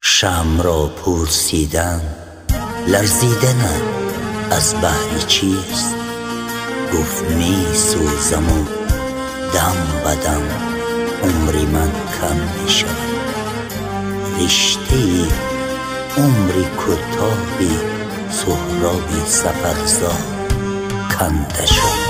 شمع را پرسیدن لرزیدن از بهر چیست؟ گفت می سوزم و دم بدم عمری من کم می شود. رشته عمری کوتاهی سهرابی سفرزا کنده شد.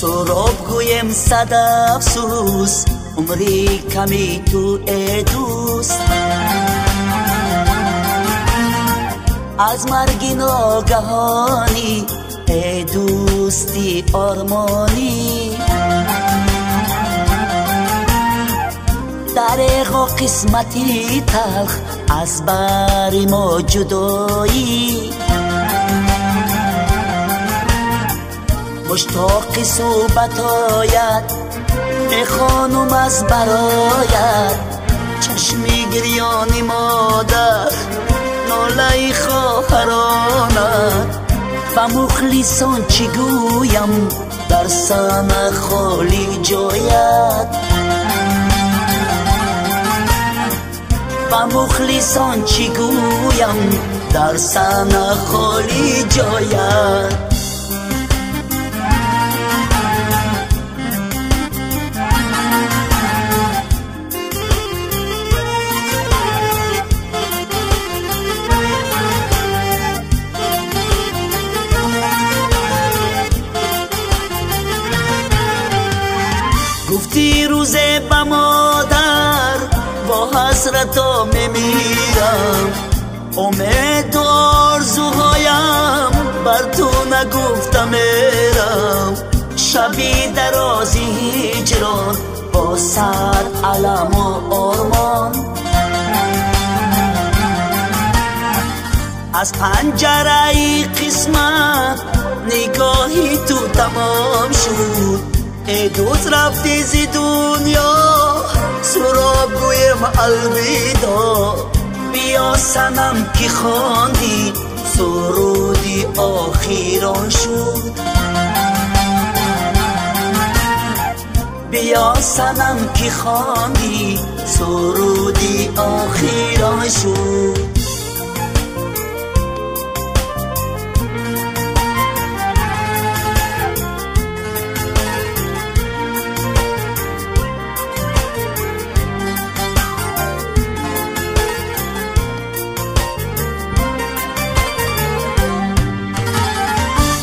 سراب گویم صد افسوس عمری کمی تو ای دوست. از مرگ ناگهانی ای دوستی آرمانی. دریغ و قسمتی تلخ از بر ما جدایی. مشتاق صحبت آید ای خانم از برایت. چشمی گریانی مادر ناله خواهرانت. و مخلصان چی گویم در سن خالی جایت. و مخلصان چی گویم در سن خالی جایت. گفتی روزه به مادر با حسرتا میمیرم. امید و آرزوهایم بر تو نگفتم میرم. شبی درازی هجران با سر علم و آرمان. از پنجره قسمت نگاهی تو تمام شد. ای دوست رفتی زی دنیا سراب گویم الویدا. بیا سنم که خواندی سرودی آخیران شد. بیا سنم که خواندی سرودی آخیران شد.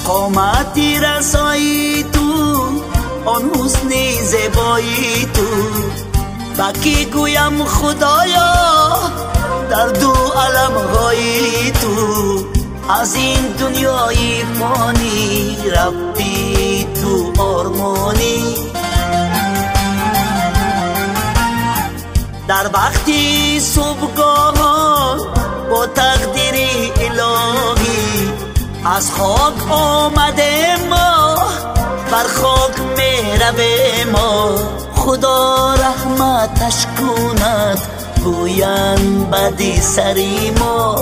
قامتی رسایی تو آن حسن زیبایی تو. بکی گویم خدایا در دو عالم های تو. از این دنیای فانی رفتی تو آرمانی. در وقتی صبحگاهان با تقدیر الهی از خاک آمده ما بر خاک میروه ما. خدا رحمتش کند گویند بدی سری ما.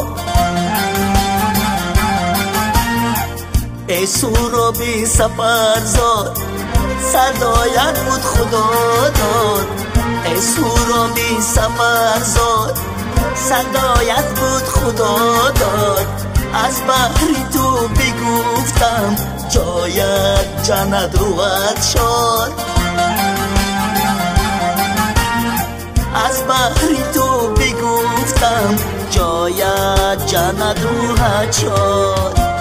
ای سرابی سفرزاد صدایت بود خدا داد. ای سرابی سفرزاد صدایت بود خدا داد. از بحری تو بگفتم جایت جنت روت شد. از بحری تو بگفتم جایت جنت روت شد.